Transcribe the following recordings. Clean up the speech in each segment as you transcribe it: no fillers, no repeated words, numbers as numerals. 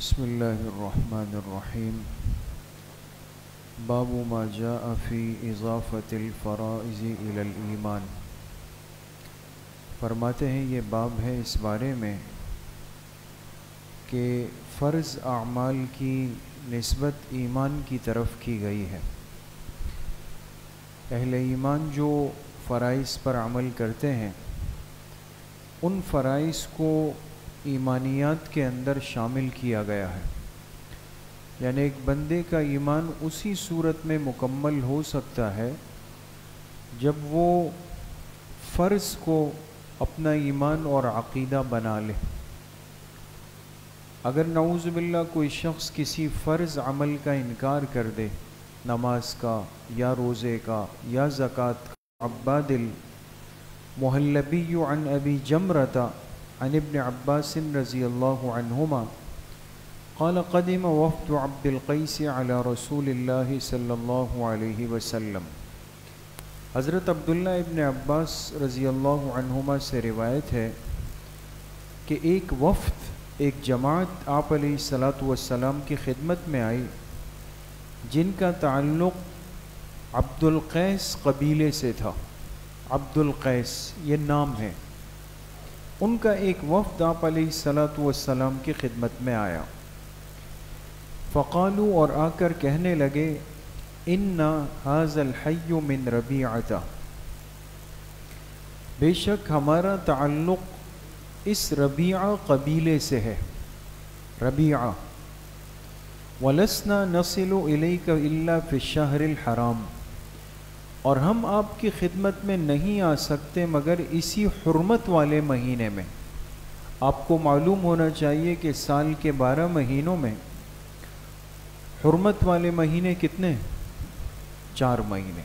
بسم اللہ الرحمن الرحیم باب ما جاء فی اضافت الفرائض الی الایمان۔ فرماتے ہیں یہ باب ہے اس بارے میں کہ فرض اعمال کی نسبت ایمان کی طرف کی گئی ہے۔ اہل ایمان جو فرائض پر عمل کرتے ہیں ان فرائض کو ایمانیات کے اندر شامل کیا گیا ہے، یعنی ایک بندے کا ایمان اسی صورت میں مکمل ہو سکتا ہے جب وہ فرض کو اپنا ایمان اور عقیدہ بنا لے۔ اگر نعوذ باللہ کوئی شخص کسی فرض عمل کا انکار کر دے، نماز کا یا روزے کا یا زکوٰۃ کا، عباد المحلبی عن ابی جمرۃ عن ابن عباس رضی اللہ عنہما قال قدم وفد عبد القیس علی رسول اللہ صلی اللہ علیہ وسلم۔ حضرت عبداللہ ابن عباس رضی اللہ عنہما سے روایت ہے کہ ایک وفد، ایک جماعت آپ علیہ الصلاۃ والسلام کی خدمت میں آئی جن کا تعلق عبد القیس قبیلے سے تھا۔ عبد القیس یہ نام ہے۔ ان کا ایک وفد آپ علیہ الصلاۃ والسلام کی خدمت میں آیا، فقالوا اور آ کر کہنے لگے، ان ھذا الحی من ربیعۃ، بے شک ہمارا تعلق اس ربیعہ قبیلے سے ہے، ربیعہ، ولسنا نصل الیک الا فی الشہر الحرام، اور ہم آپ کی خدمت میں نہیں آ سکتے مگر اسی حرمت والے مہینے میں۔ آپ کو معلوم ہونا چاہیے کہ سال کے 12 مہینوں میں حرمت والے مہینے کتنے؟ 4 مہینے۔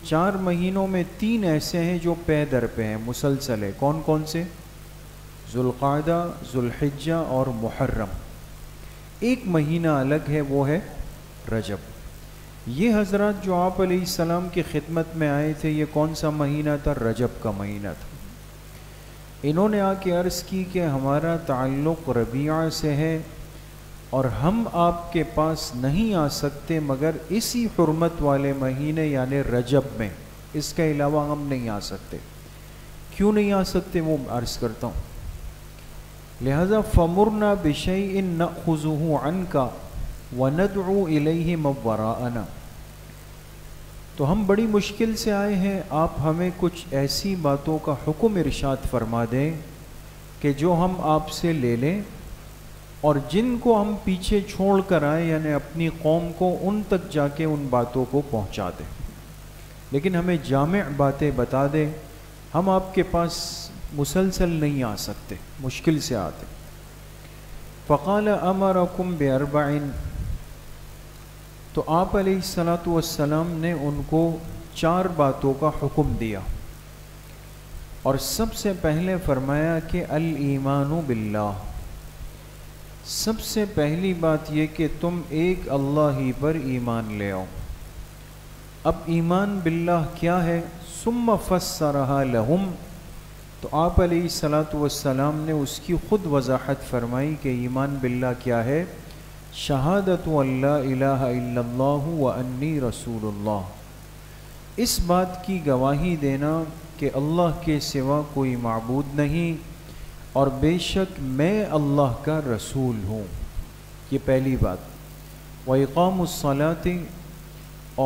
4 مہینوں میں 3 ایسے ہیں جو پے در پہ ہیں، مسلسل ہے۔ کون کون سے؟ ذوالقعدہ، ذوالحجہ اور محرم۔ ایک مہینہ الگ ہے، وہ ہے رجب۔ یہ حضرات جو آپ علیہ السلام کی خدمت میں آئے تھے، یہ کون سا مہینہ تھا؟ رجب کا مہینہ تھا۔ انہوں نے آ کے عرض کی کہ ہمارا تعلق ربیعہ سے ہے اور ہم آپ کے پاس نہیں آ سکتے مگر اسی حرمت والے مہینے یعنی رجب میں، اس کے علاوہ ہم نہیں آ سکتے۔ کیوں نہیں آ سکتے وہ عرض کرتا ہوں۔ لہذا فمرنا بشیء نأخذہ عنک وندعو الیہ من وراءنا، تو ہم بڑی مشکل سے آئے ہیں، آپ ہمیں کچھ ایسی باتوں کا حکم ارشاد فرما دیں کہ جو ہم آپ سے لے لیں اور جن کو ہم پیچھے چھوڑ کر آئیں، یعنی اپنی قوم کو، ان تک جا کے ان باتوں کو پہنچا دیں، لیکن ہمیں جامع باتیں بتا دیں، ہم آپ کے پاس مسلسل نہیں آ سکتے، مشکل سے آتے۔ فقال امرکم باربع، تو آپ علیہ الصلاۃ والسلام نے ان کو 4 باتوں کا حکم دیا، اور سب سے پہلے فرمایا کہ الایمان باللہ، سب سے پہلی بات یہ کہ تم ایک اللہ ہی پر ایمان لے آؤ۔ اب ایمان باللہ کیا ہے؟ ثم فسرها لهم، تو آپ علیہ الصلاۃ والسلام نے اس کی خود وضاحت فرمائی کہ ایمان باللہ کیا ہے؟ شہادت ان لا الہ الا اللہ وانی رسول اللہ، اس بات کی گواہی دینا کہ اللہ کے سوا کوئی معبود نہیں اور بے شک میں اللہ کا رسول ہوں، یہ پہلی بات۔ وَإِقَامُ الصَّلَاةِ،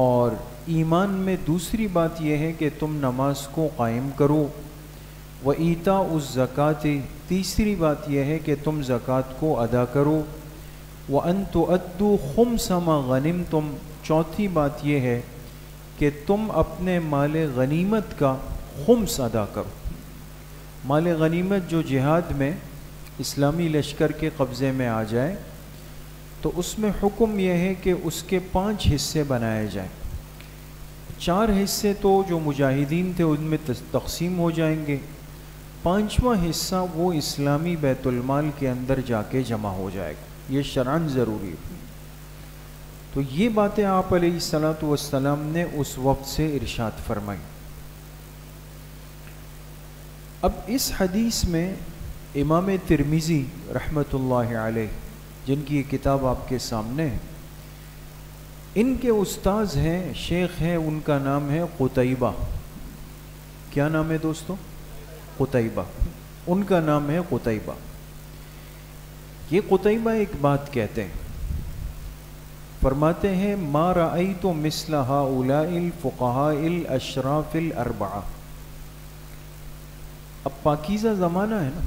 اور ایمان میں دوسری بات یہ ہے کہ تم نماز کو قائم کرو۔ وَإِيتَاءُ الزَّكَاةِ، تیسری بات یہ ہے کہ تم زکوٰۃ کو ادا کرو۔ وَأَن تُؤَدُّوا خُمْسَ مَا غَنِمْتُمْ، چوتھی بات یہ ہے کہ تم اپنے مال غنیمت کا خمس ادا کرو۔ مال غنیمت جو جہاد میں اسلامی لشکر کے قبضے میں آ جائے تو اس میں حکم یہ ہے کہ اس کے 5 حصے بنائے جائیں۔ 4 حصے تو جو مجاہدین تھے ان میں تقسیم ہو جائیں گے، 5واں حصہ وہ اسلامی بیت المال کے اندر جا کے جمع ہو جائے گا، یہ شرعاً ضروری ہے۔ تو یہ باتیں آپ علیہ الصلاۃ والسلام نے اس وقت سے ارشاد فرمائی۔ اب اس حدیث میں امام ترمذی رحمۃ اللہ علیہ جن کی یہ کتاب آپ کے سامنے ہے، ان کے استاذ ہیں، شیخ ہیں، ان کا نام ہے قتیبہ۔ کیا نام ہے دوستو؟ قتیبہ۔ ان کا نام ہے قتیبہ۔ یہ قتیبہ ایک بات کہتے ہیں، فرماتے ہیں ما رأیت مثل ہؤلاء الفقہاء الاشراف الاربعہ۔ اب پاکیزہ زمانہ ہے نا،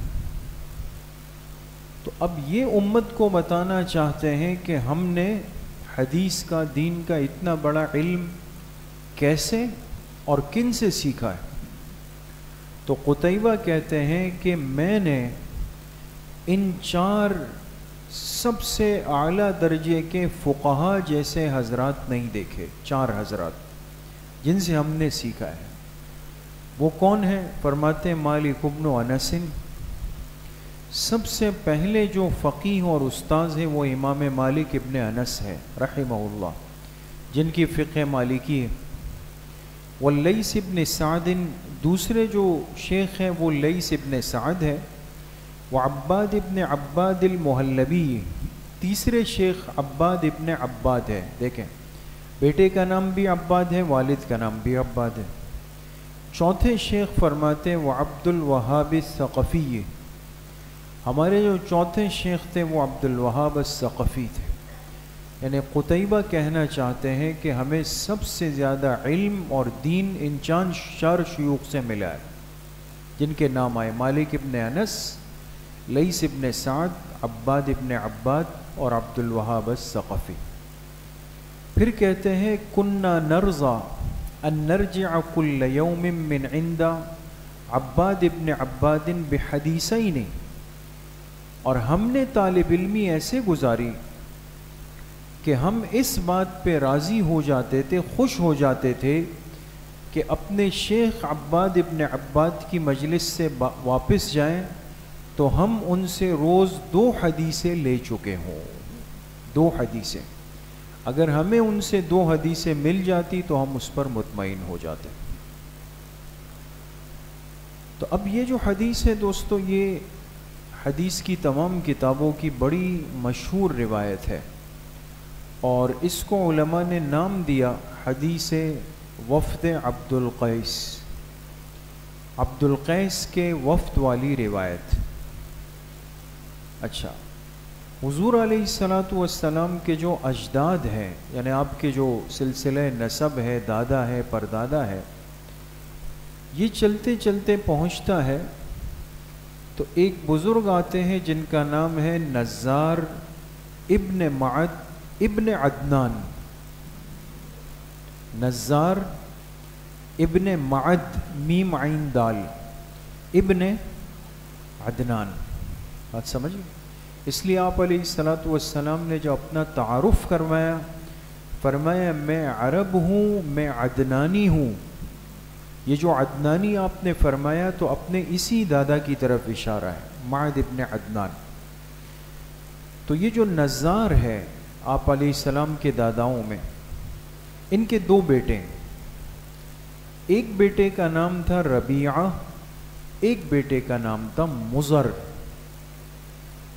تو اب یہ امت کو بتانا چاہتے ہیں کہ ہم نے حدیث کا، دین کا اتنا بڑا علم کیسے اور کن سے سیکھا ہے۔ تو قتیبہ کہتے ہیں کہ میں نے ان 4 سب سے اعلیٰ درجے کے فقہا جیسے حضرات نہیں دیکھے، 4 حضرات جن سے ہم نے سیکھا ہے۔ وہ کون ہیں؟ فرماتے ہیں مالک ابن انس۔ سب سے پہلے جو فقیہ اور استاذ ہیں وہ امام مالک ابن انس ہے رحمہ اللہ، جن کی فقہ مالکی ہے۔ واللیث ابن سعد، دوسرے جو شیخ ہیں وہ لیث ابن سعد ہے۔ وعباد ابن عباد المحلبی، تیسرے شیخ عباد ابن عباد ہے۔ دیکھیں، بیٹے کا نام بھی عباد ہے، والد کا نام بھی عباد ہے۔ چوتھے شیخ فرماتے ہیں وعبد الوہاب الثقفی، ہمارے جو چوتھے شیخ تھے وہ عبد الوہاب الثقفی تھے۔ یعنی قتیبہ کہنا چاہتے ہیں کہ ہمیں سب سے زیادہ علم اور دین ان 4 شیوخ سے ملا ہے، جن کے نام آئے مالک ابن انس، لیث ابن سعد، عباد ابن عباد اور عبد الوہاب الثقفی۔ پھر کہتے ہیں کننا نرضى ان نرجع كل يوم من عند عباد ابن عباد بحدیثین، اور ہم نے طالب علمی ایسے گزاری کہ ہم اس بات پہ راضی ہو جاتے تھے، خوش ہو جاتے تھے کہ اپنے شیخ عباد ابن عباد کی مجلس سے واپس جائیں تو ہم ان سے روز 2 حدیثیں لے چکے ہوں۔ 2 حدیثیں، اگر ہمیں ان سے 2 حدیثیں مل جاتی تو ہم اس پر مطمئن ہو جاتے۔ تو اب یہ جو حدیث ہے دوستو، یہ حدیث کی تمام کتابوں کی بڑی مشہور روایت ہے، اور اس کو علماء نے نام دیا حدیث وفد عبد القیس، عبد القیس کے وفد والی روایت۔ اچھا، حضور علیہ السلام کے جو اجداد ہیں، یعنی آپ کے جو سلسلہ نسب ہے، دادا ہے، پردادا ہے، یہ چلتے چلتے پہنچتا ہے تو ایک بزرگ آتے ہیں جن کا نام ہے نزار ابن معد ابن عدنان۔ نزار ابن معد، میم عین دال، ابن عدنان۔ بات سمجھ گئے؟ اس لیے آپ علیہ السلام نے جو اپنا تعارف کروایا، فرمایا میں عرب ہوں، میں عدنانی ہوں۔ یہ جو عدنانی آپ نے فرمایا تو اپنے اسی دادا کی طرف اشارہ ہے، معد ابن عدنان۔ تو یہ جو نزار ہے آپ علیہ السلام کے داداؤں میں، ان کے 2 بیٹے ہیں۔ ایک بیٹے کا نام تھا ربیعہ، ایک بیٹے کا نام تھا مضر۔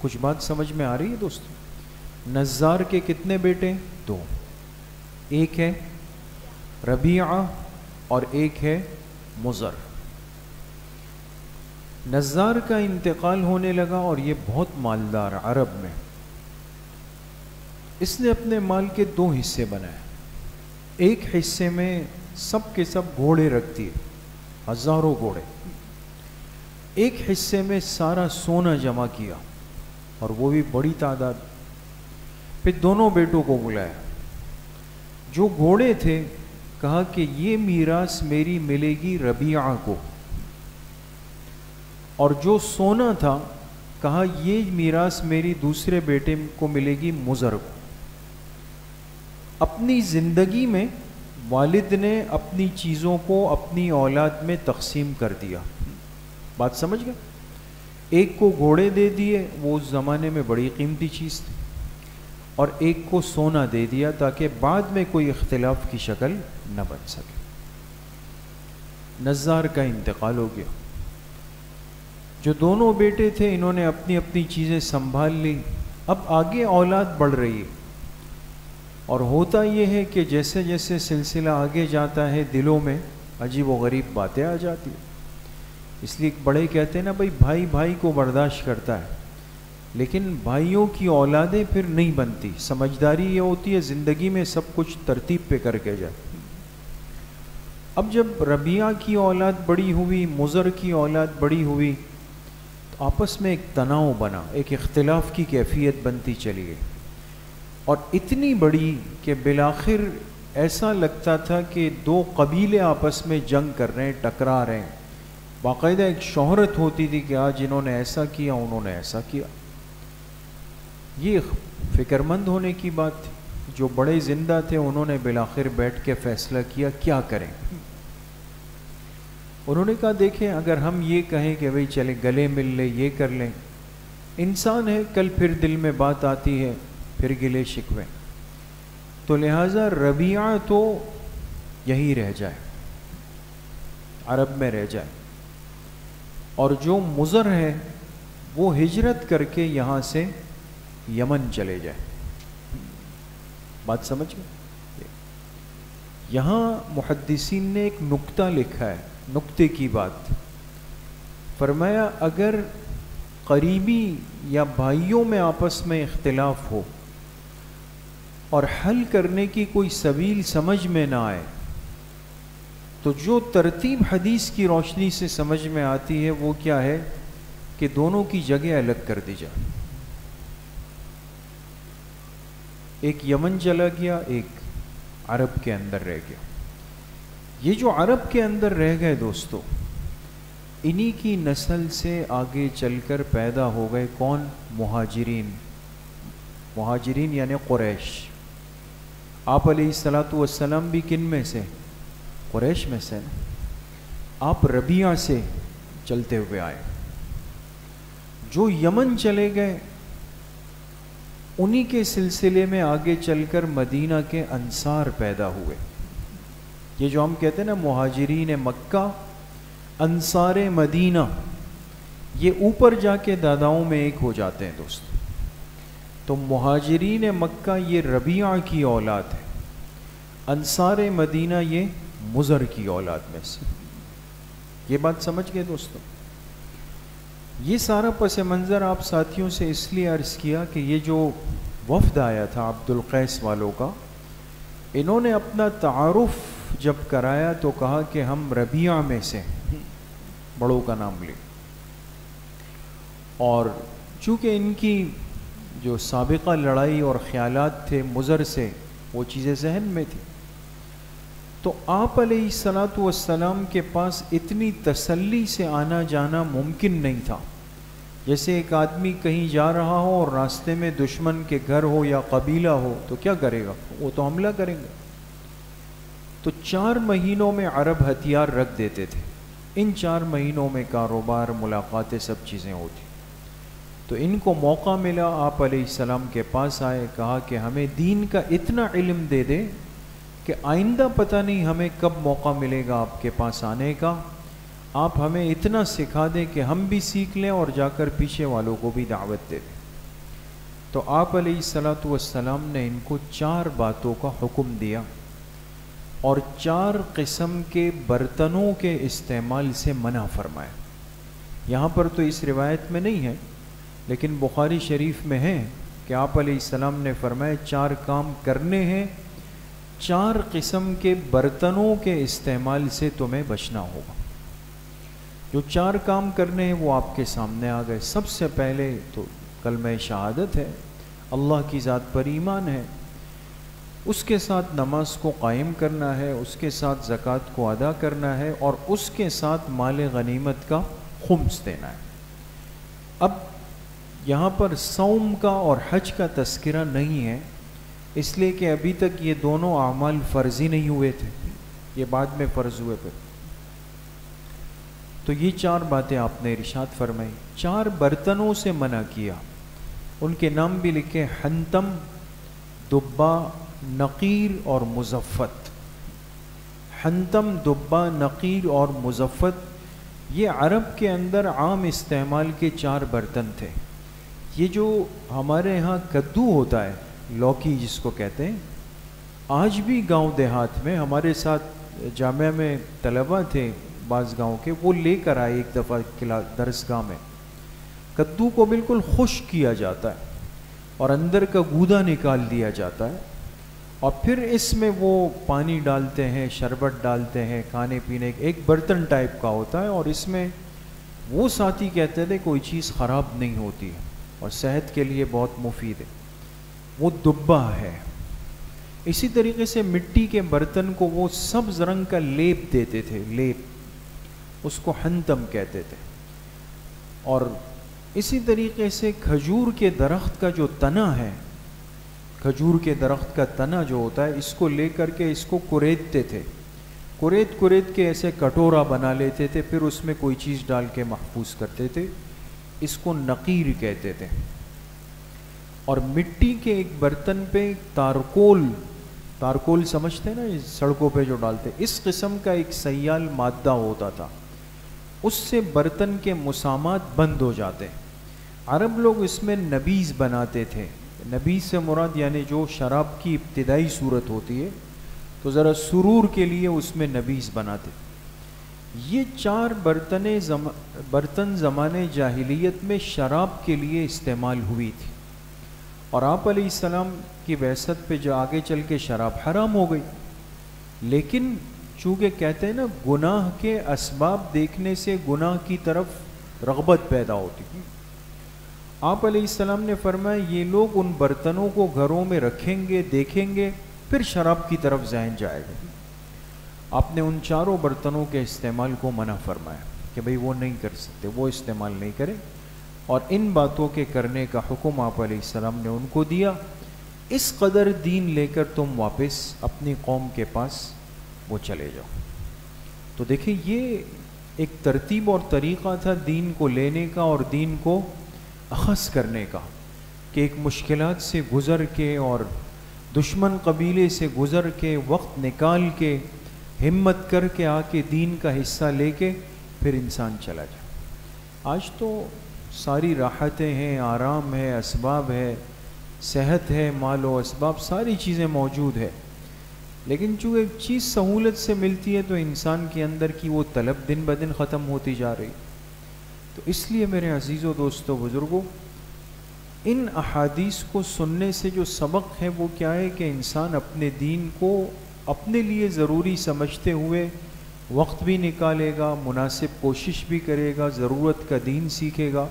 کچھ بات سمجھ میں آ رہی ہے دوستو؟ نزار کے کتنے بیٹے؟ 2، ایک ہے ربیعہ اور ایک ہے مضر۔ نزار کا انتقال ہونے لگا اور یہ بہت مالدار عرب میں، اس نے اپنے مال کے 2 حصے بنائے۔ ایک حصے میں سب کے سب گھوڑے رکھتی ہے، ہزاروں گھوڑے۔ ایک حصے میں سارا سونا جمع کیا، اور وہ بھی بڑی تعداد۔ پھر دونوں بیٹوں کو بلایا، جو گھوڑے تھے کہا کہ یہ میراث میری ملے گی ربیعہ کو، اور جو سونا تھا کہا یہ میراث میری دوسرے بیٹے کو ملے گی مضر کو۔ اپنی زندگی میں والد نے اپنی چیزوں کو اپنی اولاد میں تقسیم کر دیا۔ بات سمجھ گئے؟ ایک کو گھوڑے دے دیے، وہ اس زمانے میں بڑی قیمتی چیز تھی، اور ایک کو سونا دے دیا تاکہ بعد میں کوئی اختلاف کی شکل نہ بن سکے۔ نزار کا انتقال ہو گیا۔ جو دونوں بیٹے تھے انہوں نے اپنی اپنی چیزیں سنبھال لی، اب آگے اولاد بڑھ رہی ہے، اور ہوتا یہ ہے کہ جیسے جیسے سلسلہ آگے جاتا ہے دلوں میں عجیب و غریب باتیں آ جاتی ہیں. اس لیے بڑے کہتے ہیں نا بھائی، بھائی بھائی کو برداشت کرتا ہے، لیکن بھائیوں کی اولادیں پھر نہیں بنتی. سمجھداری یہ ہوتی ہے زندگی میں سب کچھ ترتیب پہ کر کے جائے. اب جب ربیعہ کی اولاد بڑی ہوئی، مضر کی اولاد بڑی ہوئی، تو آپس میں ایک تناؤ بنا، ایک اختلاف کی کیفیت بنتی چلی گئی، اور اتنی بڑی کہ بالآخر ایسا لگتا تھا کہ دو قبیلے آپس میں جنگ کر رہے ہیں، ٹکرا رہے ہیں. باقاعدہ ایک شہرت ہوتی تھی کہ آج انہوں نے ایسا کیا، انہوں نے ایسا کیا. یہ فکر مند ہونے کی بات تھی. جو بڑے زندہ تھے انہوں نے بالآخر بیٹھ کے فیصلہ کیا کیا کریں. انہوں نے کہا دیکھیں، اگر ہم یہ کہیں کہ بھئی چلے گلے مل لیں، یہ کر لیں، انسان ہے، کل پھر دل میں بات آتی ہے، پھر گلے شکوے، تو لہٰذا ربیعہ تو یہی رہ جائے، عرب میں رہ جائے، اور جو مضر ہے وہ ہجرت کر کے یہاں سے یمن چلے جائے. بات سمجھ گئے؟ یہاں محدثین نے ایک نکتہ لکھا ہے، نکتے کی بات. فرمایا اگر قریبی یا بھائیوں میں آپس میں اختلاف ہو اور حل کرنے کی کوئی سبیل سمجھ میں نہ آئے، تو جو ترتیب حدیث کی روشنی سے سمجھ میں آتی ہے وہ کیا ہے کہ دونوں کی جگہ الگ کر دی جائے. ایک یمن چلا گیا، ایک عرب کے اندر رہ گیا. یہ جو عرب کے اندر رہ گئے دوستو، انہی کی نسل سے آگے چل کر پیدا ہو گئے کون؟ مہاجرین. مہاجرین یعنی قریش. آپ علیہ السلام بھی کن میں سے؟ قریش میں سے. آپ ربیعہ سے چلتے ہوئے آئے. جو یمن چلے گئے انہی کے سلسلے میں آگے چل کر مدینہ کے انصار پیدا ہوئے. یہ جو ہم کہتے ہیں نا مہاجرین مکہ، انصار مدینہ، یہ اوپر جا کے داداؤں میں ایک ہو جاتے ہیں دوست. تو مہاجرین مکہ یہ ربیعہ کی اولاد ہے، انصار مدینہ یہ مضر کی اولاد میں سے. یہ بات سمجھ گئے دوستو؟ یہ سارا پس منظر آپ ساتھیوں سے اس لیے عرض کیا کہ یہ جو وفد آیا تھا عبد القیس والوں کا، انہوں نے اپنا تعارف جب کرایا تو کہا کہ ہم ربیعہ میں سے، بڑوں کا نام لے. اور چونکہ ان کی جو سابقہ لڑائی اور خیالات تھے مضر سے، وہ چیزیں ذہن میں تھی، تو آپ علیہ السلام کے پاس اتنی تسلی سے آنا جانا ممکن نہیں تھا. جیسے ایک آدمی کہیں جا رہا ہو اور راستے میں دشمن کے گھر ہو یا قبیلہ ہو تو کیا کرے گا؟ وہ تو حملہ کریں گے. تو 4 مہینوں میں عرب ہتھیار رکھ دیتے تھے. ان 4 مہینوں میں کاروبار، ملاقاتیں، سب چیزیں ہوتی. تو ان کو موقع ملا، آپ علیہ السلام کے پاس آئے، کہا کہ ہمیں دین کا اتنا علم دے دے کہ آئندہ پتہ نہیں ہمیں کب موقع ملے گا آپ کے پاس آنے کا. آپ ہمیں اتنا سکھا دیں کہ ہم بھی سیکھ لیں اور جا کر پیچھے والوں کو بھی دعوت دے دیں. تو آپ علیہ السلام نے ان کو 4 باتوں کا حکم دیا اور 4 قسم کے برتنوں کے استعمال سے منع فرمایا. یہاں پر تو اس روایت میں نہیں ہے، لیکن بخاری شریف میں ہے کہ آپ علیہ السلام نے فرمایا 4 کام کرنے ہیں، 4 قسم کے برتنوں کے استعمال سے تمہیں بچنا ہوگا. جو 4 کام کرنے ہیں وہ آپ کے سامنے آ گئے. سب سے پہلے تو کلمہ شہادت ہے، اللہ کی ذات پر ایمان ہے، اس کے ساتھ نماز کو قائم کرنا ہے، اس کے ساتھ زکوٰۃ کو ادا کرنا ہے، اور اس کے ساتھ مال غنیمت کا خمس دینا ہے. اب یہاں پر صوم کا اور حج کا تذکرہ نہیں ہے، اس لیے کہ ابھی تک یہ دونوں اعمال فرضی نہیں ہوئے تھے، یہ بعد میں فرض ہوئے پھر. تو یہ 4 باتیں آپ نے ارشاد فرمائی. 4 برتنوں سے منع کیا، ان کے نام بھی لکھے: حنتم، دبا، نقیر اور مزفت. حنتم، دبا، نقیر اور مزفت یہ عرب کے اندر عام استعمال کے 4 برتن تھے. یہ جو ہمارے یہاں کدو ہوتا ہے، لوکی جس کو کہتے ہیں، آج بھی گاؤں دیہات میں ہمارے ساتھ جامعہ میں طلبہ تھے بعض گاؤں کے، وہ لے کر آئے ایک دفعہ درسگاہ میں، کدو کو بالکل خشک کیا جاتا ہے اور اندر کا گودا نکال دیا جاتا ہے، اور پھر اس میں وہ پانی ڈالتے ہیں، شربت ڈالتے ہیں، کھانے پینے ایک برتن ٹائپ کا ہوتا ہے، اور اس میں وہ ساتھی کہتے تھے کوئی چیز خراب نہیں ہوتی ہے اور صحت کے لیے بہت مفید ہے، وہ دبا ہے۔ اسی طریقے سے مٹی کے برتن کو وہ سبز رنگ کا لیپ دیتے تھے، لیپ، اس کو حنتم کہتے تھے۔ اور اسی طریقے سے کھجور کے درخت کا جو تنا ہے، کھجور کے درخت کا تنا جو ہوتا ہے، اس کو لے کر کے اس کو کریدتے تھے، کرید کے ایسے کٹورا بنا لیتے تھے، پھر اس میں کوئی چیز ڈال کے محفوظ کرتے تھے، اس کو نقیر کہتے تھے۔ اور مٹی کے ایک برتن پہ تارکول سمجھتے ہیں نا، سڑکوں پہ جو ڈالتے، اس قسم کا ایک سیال مادہ ہوتا تھا، اس سے برتن کے مسامات بند ہو جاتے۔ عرب لوگ اس میں نبیذ بناتے تھے، نبیذ سے مراد یعنی جو شراب کی ابتدائی صورت ہوتی ہے، تو ذرا سرور کے لیے اس میں نبیذ بناتے۔ یہ 4 برتن زمانے جاہلیت میں شراب کے لیے استعمال ہوئی تھی، اور آپ علیہ السلام کی بعثت پہ جو آگے چل کے شراب حرام ہو گئی، لیکن چونکہ کہتے ہیں نا گناہ کے اسباب دیکھنے سے گناہ کی طرف رغبت پیدا ہوتی ہے، آپ علیہ السلام نے فرمایا یہ لوگ ان برتنوں کو گھروں میں رکھیں گے، دیکھیں گے، پھر شراب کی طرف ذہن جائے گا۔ آپ نے ان 4 برتنوں کے استعمال کو منع فرمایا کہ بھئی وہ نہیں کر سکتے، وہ استعمال نہیں کریں، اور ان باتوں کے کرنے کا حکم آپ علیہ السلام نے ان کو دیا۔ اس قدر دین لے کر تم واپس اپنی قوم کے پاس وہ چلے جاؤ۔ تو دیکھیں یہ ایک ترتیب اور طریقہ تھا دین کو لینے کا اور دین کو اخذ کرنے کا، کہ ایک مشکلات سے گزر کے اور دشمن قبیلے سے گزر کے وقت نکال کے ہمت کر کے آ کے دین کا حصہ لے کے پھر انسان چلا جائے۔ آج تو ساری راحتیں ہیں، آرام ہے، اسباب ہے، صحت ہے، مال و اسباب، ساری چیزیں موجود ہے، لیکن چونکہ ایک چیز سہولت سے ملتی ہے تو انسان کے اندر کی وہ طلب دن بدن ختم ہوتی جا رہی۔ تو اس لیے میرے عزیزوں، دوستو، بزرگوں، ان احادیث کو سننے سے جو سبق ہے وہ کیا ہے کہ انسان اپنے دین کو اپنے لیے ضروری سمجھتے ہوئے وقت بھی نکالے گا، مناسب کوشش بھی کرے گا، ضرورت کا دین سیکھے گا،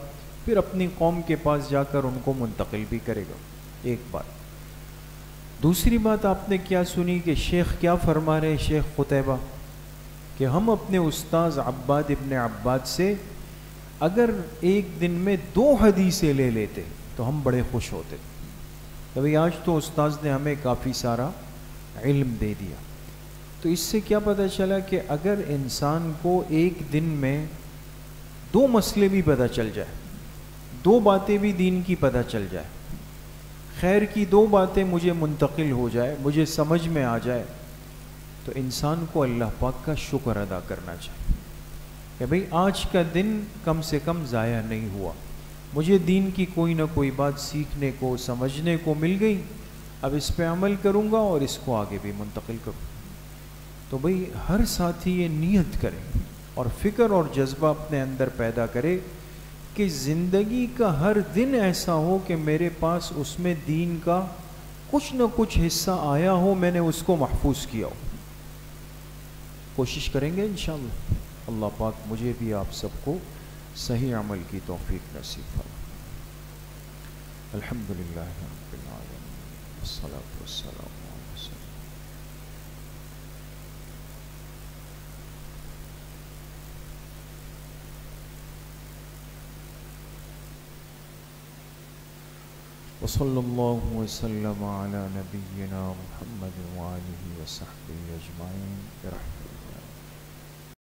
پھر اپنی قوم کے پاس جا کر ان کو منتقل بھی کرے گا۔ ایک بات۔ دوسری بات آپ نے کیا سنی کہ شیخ کیا فرما رہے، شیخ قتیبہ، کہ ہم اپنے استاذ عباد ابن عباد سے اگر ایک دن میں 2 حدیثیں لے لیتے تو ہم بڑے خوش ہوتے۔ کبھی آج تو استاذ نے ہمیں کافی سارا علم دے دیا، تو اس سے کیا پتہ چلا کہ اگر انسان کو ایک دن میں 2 مسئلے بھی پتہ چل جائے، 2 باتیں بھی دین کی پتہ چل جائے، خیر کی 2 باتیں مجھے منتقل ہو جائے، مجھے سمجھ میں آ جائے، تو انسان کو اللہ پاک کا شکر ادا کرنا چاہیے کہ بھئی آج کا دن کم سے کم ضائع نہیں ہوا، مجھے دین کی کوئی نہ کوئی بات سیکھنے کو، سمجھنے کو مل گئی، اب اس پہ عمل کروں گا اور اس کو آگے بھی منتقل کروں۔ تو بھئی ہر ساتھی یہ نیت کرے اور فکر اور جذبہ اپنے اندر پیدا کرے کہ زندگی کا ہر دن ایسا ہو کہ میرے پاس اس میں دین کا کچھ نہ کچھ حصہ آیا ہو، میں نے اس کو محفوظ کیا ہو۔ کوشش کریں گے انشاءاللہ۔ اللہ پاک مجھے بھی آپ سب کو صحیح عمل کی توفیق نصیب فرمائے۔ الحمدللہ رب العالمین، والصلاة والسلام علی رسول اللہ۔ وصلی اللہ وسلم علی نبینا محمد وآلہ وصحبہ اجمعین برحمتہ۔